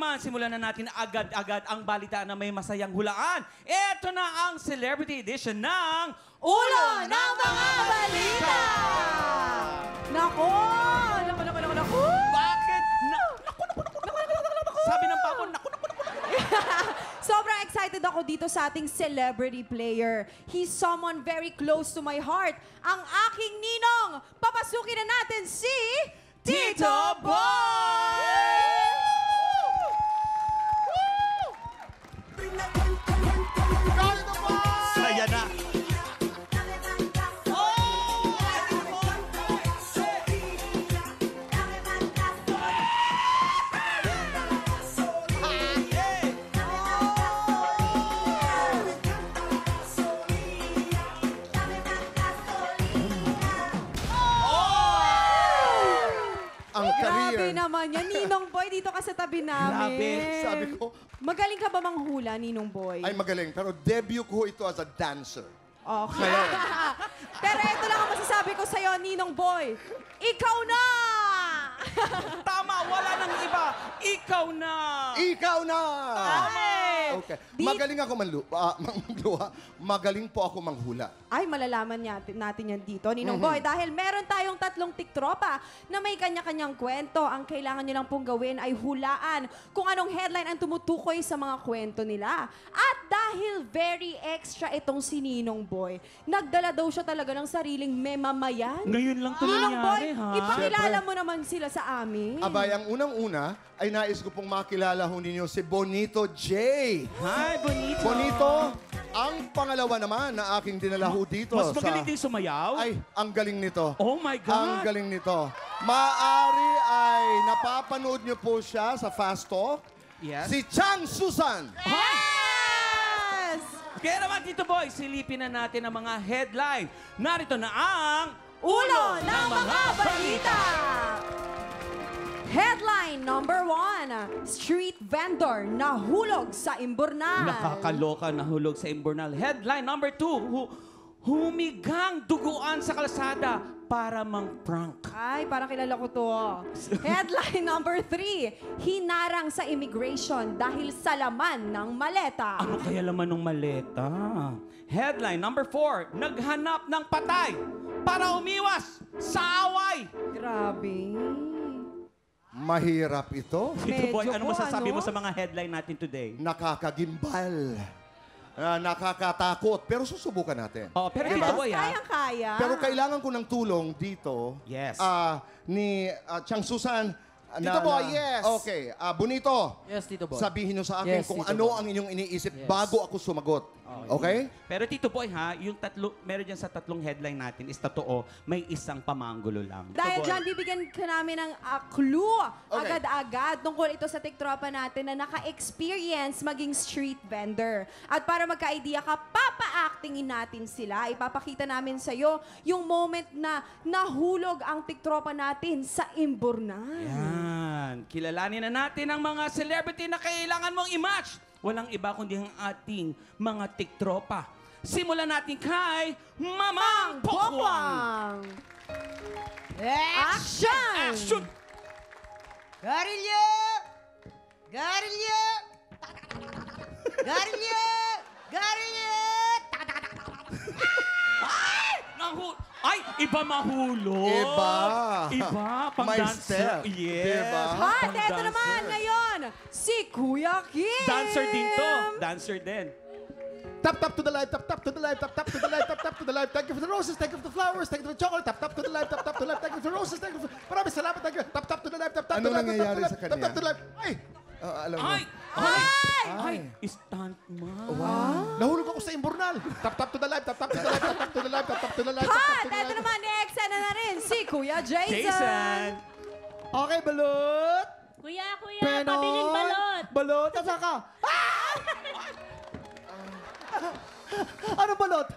naman, simulan na natin agad-agad ang balita na may masayang hulaan. Ito na ang Celebrity Edition ng Ulo ng mga balita! Nako! Naku! Bakit? Naku! Sabi ng pako, naku! Sobrang excited ako dito sa ating celebrity player. He's someone very close to my heart. Ang aking ninong! Papasukin na natin si... Tito Boy! Saya na! Ang Grabe career. naman yan. Ninong Boy, dito ka sa tabi namin. Grabe. Sabi ko, Magaling ka ba manghula, Ninong Boy? ay magaling. Pero debut ko ito as a dancer. Okay. Ngayon. Pero ito lang ang masasabi ko sa'yo, Ninong Boy. Ikaw na! Tama, wala nang iba. Ikaw na! Ikaw na! Okay. Di- Magaling ako mangluha. Magaling po ako manghula. Ay, malalaman natin yan dito, Ninong Boy. Dahil meron tayong tatlong tiktropa na may kanya-kanyang kwento. Ang kailangan nyo lang pong gawin ay hulaan kung anong headline ang tumutukoy sa mga kwento nila. At dahil very extra itong si Ninong Boy, nagdala daw siya talaga ng sariling memamayan. Ngayon lang ito Ninong Boy, nangyari, ha? ipakilala mo naman sila sa amin. Abay, ang unang-una ay nais ko pong makilala ho ninyo si Bonito J. Hi, Bonito! Bonito, ang pangalawa naman na aking dinala ho dito. Mas magaling din sumayaw? Ay, ang galing nito. Oh my God! Ang galing nito. Maari ay napapanood niyo po siya sa Fast Talk. Yes. Si Chang Susan. Yes! Kaya naman, Tito Boy, silipin na natin ang mga headline. Narito na ang... Ulo ng mga balita! Headline number 1, street vendor nahulog sa Imbornal. Nakakaloka na hulog sa Imbornal. Headline number 2, humigang duguan sa kalsada para mang-prank. Ay, parang kilala ko to. Headline number 3, hinarang sa immigration dahil sa laman ng maleta. Ano kaya laman ng maleta? Headline number 4, naghanap ng patay para umiwas sa away. Grabe. Mahirap ito. Tito Boy, Medyo ano po, masasabi ano? mo sa mga headline natin today? Nakakagimbal. Nakakatakot. Pero susubukan natin. Oh, pero Diba? Tito Boy, ha? Kayang-kaya. Pero kailangan ko ng tulong dito. Yes. Ni Chang Susan. Tito Boy, yes. Okay. Bonito. Yes, Tito Boy. Sabihin nyo sa akin Yes, kung Tito ano Boy. ang inyong iniisip Yes. bago ako sumagot. Okay? Pero Tito Boy, ha, yung meron dyan sa tatlong headline natin is totoo, may isang pamanggulo lang. Dahil Boy. dyan, bibigyan ka namin ng clue Okay. agad-agad tungkol ito sa tiktropa natin na naka-experience maging street vendor. At para magka-idea ka, papa-actingin natin sila. Ipapakita namin sa'yo yung moment na nahulog ang tiktropa natin sa Imbornal. Yan. Kilalanin na natin ang mga celebrity na kailangan mong i-match. Walang iba kundi ang ating mga tiktropa. Simulan natin kay Mamang Pokwang! Action! Action! Garilyo! Garilyo! Garilyo! Garilyo! Ay, iba mahulog. Iba. Iba, pang May dancer. step. Yes. Diba? At pang eto dancer. naman ngayon, si Kuya Kim! Dancer din to. Dancer din. Tap, tap to the light, tap, tap to the light, tap, tap to the light, tap, tap to the light. Thank you for the roses, thank you for the flowers, thank you for the chocolate. Tap, tap to the light, tap, tap to the light, thank you for the roses, thank you for... Maraming salamat, thank you. Tap, tap to the light, tap, tap to the Ano light, nangyayari sa tap, kanya? tap to the light. Ay! Alam mo. Ay! Ay! Ay! Stuntman. Nahulog ako sa Imbornal. Tap, tap to the light, tap, tap to the light, tap, tap to the light, tap, tap to the light, tap, tap At to the eto light. naman, ni-exena na rin si Kuya Jason! Jason! Okay, balot. Kuya, kuya, Penon. pabiling balot. Balot, nasa ka? Ano balot?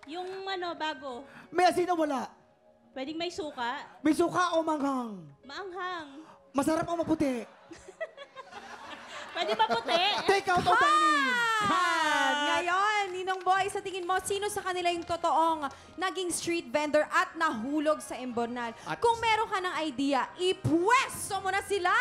Yung ano, bago. May asin o wala? Pwedeng may suka. May suka o manghang? Maanghang. Masarap o maputi? Pwede ba puti? Take out o kainin? At ngayon, Ninong Boy, sa tingin mo, sino sa kanila yung totoong naging street vendor at nahulog sa Imbornal? Kung meron ka ng idea, ipwesto mo na sila!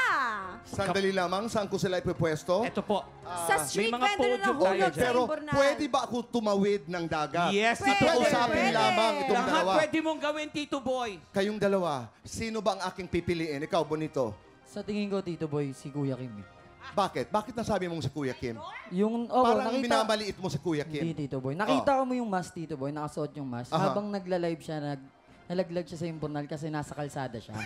Sandali lamang, saan ko sila ipupwesto? Ito po. Sa street may mga vendor na podium nahulog tayo sa Pero Imbornal. pwede ba ako tumawid ng dagat? Yes, Pwede, Tito Boy. Usapin pwede. lamang itong Lahat dalawa. pwede mong gawin, Tito Boy. Kayong dalawa, sino ba ang aking pipiliin? Ikaw, Bonito. Sa tingin ko, Tito Boy, si Kuya Kim. Bakit? Bakit nasabi mong si Kuya Kim? Yung, Parang minamaliit mo si Kuya Hindi, Kim. Tito Boy. Nakita ko mo yung mask, Tito Boy. Nakasuot yung mask. Aha. Habang nagla-live siya, nalaglag siya sa Imbornal kasi nasa kalsada siya.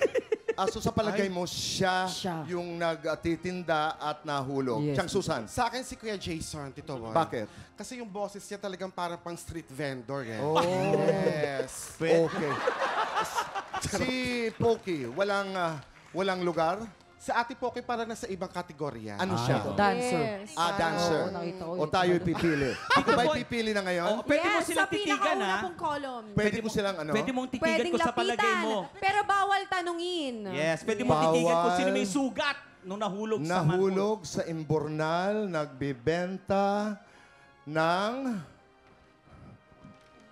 So sa palagay mo, siya Siya. yung nagtitinda at nahulog. Yes. Siyang Susan. Sa akin si Kuya Jason, Tito Boy. Bakit? Kasi yung boses niya talagang parang pang street vendor eh. Oh. Yes. Okay. Si Pokey, walang lugar? Sa Ate Poki parang nasa ibang kategorya. Ano siya? Dancer. Yes. Dancer. Oo, nakita ko O yun. tayo'y pipili. Ako ba'y Boy. pipili na ngayon? Oh, pwede mo Yes, silang sa titigan, pinakauna ha? pong column. Pwede mo silang ano? Pwede mong titigan Pwedeng ko sa palagay lapitan, mo. pero bawal tanungin. Yes, pwede mong titigan kung sino may Bawal. sugat nung nahulog, Nahulog sa Imbornal, nagbibenta ng...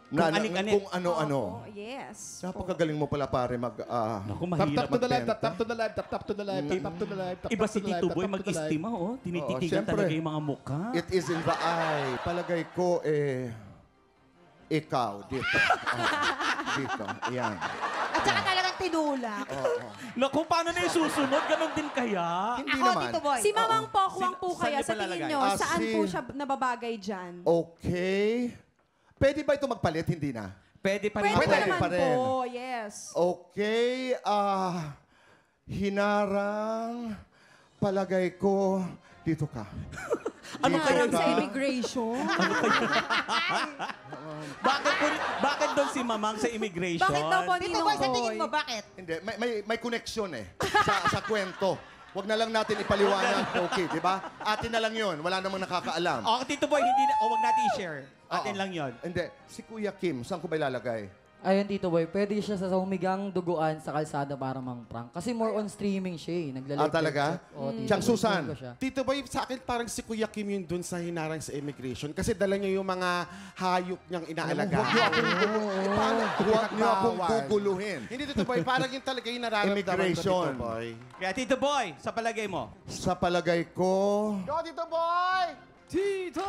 Kung anik-anik. Kung ano-ano. Opo, yes. Napakagaling mo pala pare mag... Naku, Tap, mahirap tap to the live, magbenta. tap to the live, tap to the live, tap to the live, tap Iba to si the live, Tito tap Boy to the live. mag-estima, oh. Tinititigan syempre. talaga yung mga mukha. It is in the eye. Palagay ko, ikaw, dito. Dito, ayan. At saka talagang tinulak. Naku, paano na yung susunod? Ganon din kaya? Hindi Ako, naman. Tito Boy. Si Mamang Pokwang po Saan kaya, niyo sa tingin palalagay? nyo, saan si- po siya nababagay dyan? Okay. Pwede ba ito magpalit? Hindi na. Pwede pa rin. Pwede Pwede pa naman pa rin. po, yes. Okay, hinarang, palagay ko, dito ka. Ano Dito kaya Parang ka. sa immigration. Bakit doon si Mamang sa immigration? Bakit daw po Tito Ninong Boy, sa tingin Boy? mo, bakit? Hindi, may connection sa kwento. Huwag na lang natin ipaliwanag, okay, di ba? Atin na lang yon, wala namang nakakaalam. Oh, Tito Boy, hindi na, wag natin i-share. Atin Oo. lang yon. Hindi, si Kuya Kim, saan ko ba ilalagay? Ayun, Tito Boy, pwede siya sa humigang duguan sa kalsada para mang-prank. Kasi more on streaming siya eh. Nagla-live Talaga? siya. Oo, Tito Siyang Boy, Susan. tingin ko siya. Tito Boy, sa akin parang si Kuya Kim yun dun sa hinarang sa immigration kasi dala niya yung mga hayop niyang inaalagaan. Huwag niyo akong guguluhin. Hindi, Tito Boy, parang yung talaga yung nararamdaman ko, Immigration. Tito Boy. Kaya Tito Boy, sa palagay mo. Sa palagay ko, Go, Tito Boy!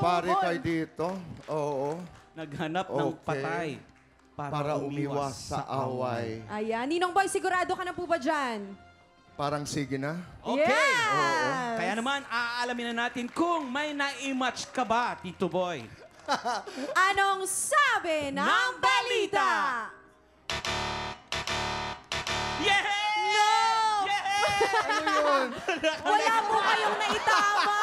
pare kayo dito. Oo. Naghanap ng Okay. patay Para umiwas sa away. Ayan. Ninong Boy, sigurado ka na po ba dyan? Parang sige na. Okay. Yes! Kaya naman, aalamin na natin kung may na-match ka ba, Tito Boy. Anong sabi ng Ng balita? Yeah! No! Yeah! Ano yun? Wala po kayong naitama!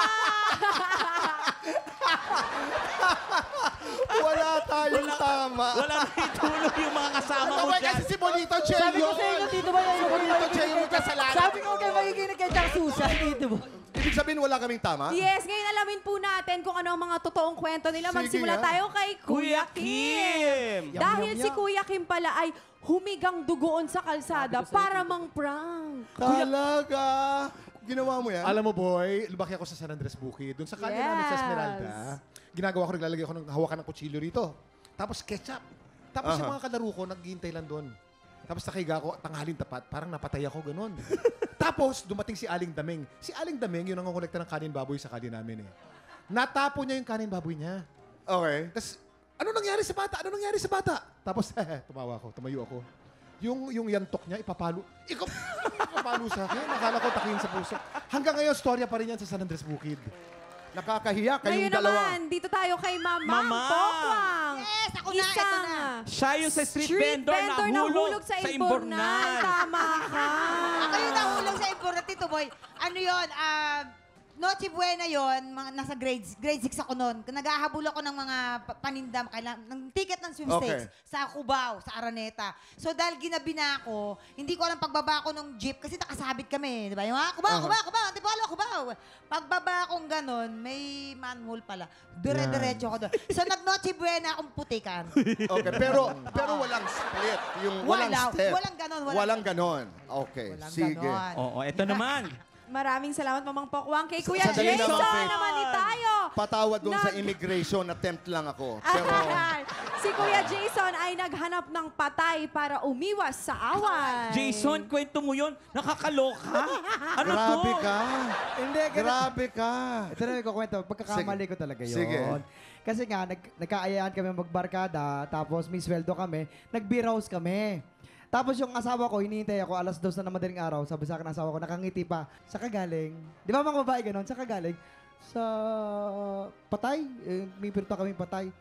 Wala tayong tama. Wala na itulog yung mga kasama Tito mo Boy, dyan. kasi si Bonito J Sabi ko yun. sa inyo, Tito Boy, ayun, Bonito J yung kasalanan. Sabi ko kayo magiginig kay Jack Susan, Tito Boy. Ibig sabihin wala kaming tama? Yes, ngayon alamin po natin kung ano ang mga totoong kwento nila. Sige Magsimula nga. tayo kay Kuya Kim. Kim. Dahil si Kuya Kim pala ay humigang dugoon sa kalsada para mang-prank. Talaga? Ginawa mo yan? Alam mo, boy, lumaki ako sa San Andres Bukid. Doon sa kanya namin sa Yes. Esmeralda, ginagawa ko, naglalagay ako ng hawakan ng kutsilyo rito. Tapos ketchup. Tapos yung mga kalaro ko, naghihintay lang doon. Tapos nakahiga ako, tanghalin tapat, parang napatay ako, ganun. Tapos, dumating si Aling Dameng. Si Aling Dameng, yun ang ngongolekta ng kanin baboy sa kalye namin eh. Natapo niya yung kanin baboy niya. Okay. Tapos, ano nangyari sa bata? Ano nangyari sa bata? Tapos, tumawa ako, tumayo ako. Yung yantok niya, ipapalo sa akin. Nakala ko takihin sa puso. Hanggang ngayon, storya pa rin yan sa San Andres Bukid. Nakakahiya kayong Ngayon dalawa. naman, dito tayo kay Mamang Mamang. Pokwang. Yes, ako na, Isang ito na. Siya yung sa street vendor na hulog sa sa Imbornal. Imbornal. Tama ka. Ako yung nahulog sa Import, Tito Boy. Ano yun? Noche Buena yun, nasa grade 6 ako noon. Naghahabol ako ng mga panindam, ng ticket ng sweepstakes sa Cubao, sa Araneta. So dahil ginabi na ako, hindi ko alam pagbaba ko ng jeep kasi nakasabit kami, di ba? Yung Cubao, Antipolo, Cubao. Pagbaba akong ganon, may manhole pala. Dire-diretso ako doon. So nag-Noche Buena akong putikan. Okay, pero walang split. Yung walang step. Walang ganon. Walang ganon. Okay, Walang sige. ganon. Oo, eto naman. Maraming salamat, Mamang Pokwang. Kay Kuya Sandali lang, Jason Faith. naman ni tayo. Patawad doon sa Nag- immigration, attempt lang ako. Pero Si Kuya Jason ay naghanap ng patay para umiwas sa away. Jason, kwento mo yun. Nakakaloka. Ano grabe to? ka. Hindi, Grabe ka. Ito na yung kukwento. Pagkakamali ko talaga yun. Sige. Kasi nga, nagkaayaan kami magbarkada, tapos may sweldo kami, nag-beer house kami. Tapos yung asawa ko, hinihintay ako, alas 2 na ng madaling araw, sabi sa akin ng asawa ko, nakangiti pa, sa kagaling. Di ba mga babae ganon? Sa kagaling. Sa patay, may pirto kami patay.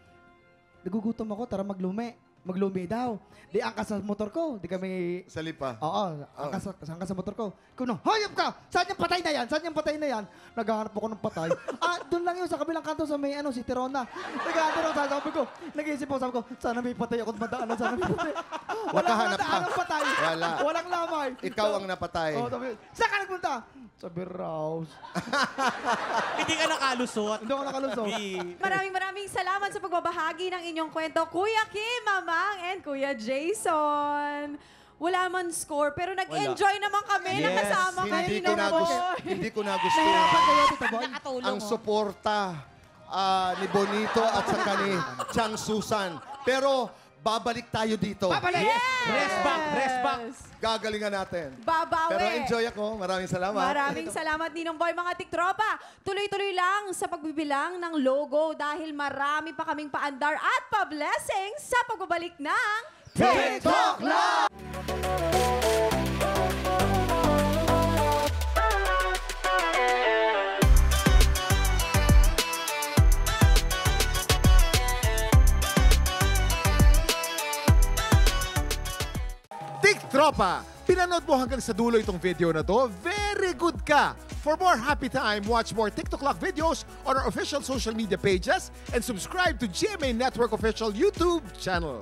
Nagugutom ako, tara maglumi daw. Di angkas sa motor ko, di kami Sa lipa. Oo, angkas sa motor ko. Kuno, hayop ka! Saan yung patay na yan? Saan yung patay na yan? Naghahanap ako ng patay. Doon lang yun, sa kabilang kanto sa may si Tirona. Naghahanap ako, sabi ko, nag-iisip ako, sabi ko, sana may patay ako madaanan, sana may patay. Nakahanap ka. Walang patay. Wala. Walang lamay. Ikaw ang napatay. Oo, sabi, saan ka nagpunta? Sa beer house. Hindi ka nakalusot. Hindi ako nakalusot. Maraming salamat sa pagbabahagi ng inyong kwento, Kuya Kim, Mamang, and Kuya Jason. Wala man score, pero nag-enjoy naman kami na Yes. kasama kayo Hindi ni ko na gusto. Boy. Hindi ko na gusto. Nahirapan kayo, Tito Boy? Nakatulong, Ang suporta ni Bonito at saka ni Chang Susan. Pero babalik tayo dito. Rest back, rest back. Gagalingan natin. Babawi. Pero enjoy ako. Maraming salamat. Maraming salamat, Ninong Boy, mga tiktropa. Tuloy-tuloy lang sa pagbibilang ng logo dahil marami pa kaming paandar at pa-blessing sa pagbabalik ng TikTok Live! Tropa, pinanood mo hanggang sa dulo itong video na to? Very good ka! For more happy time, watch more TikTok Lock videos on our official social media pages and subscribe to GMA Network official YouTube channel.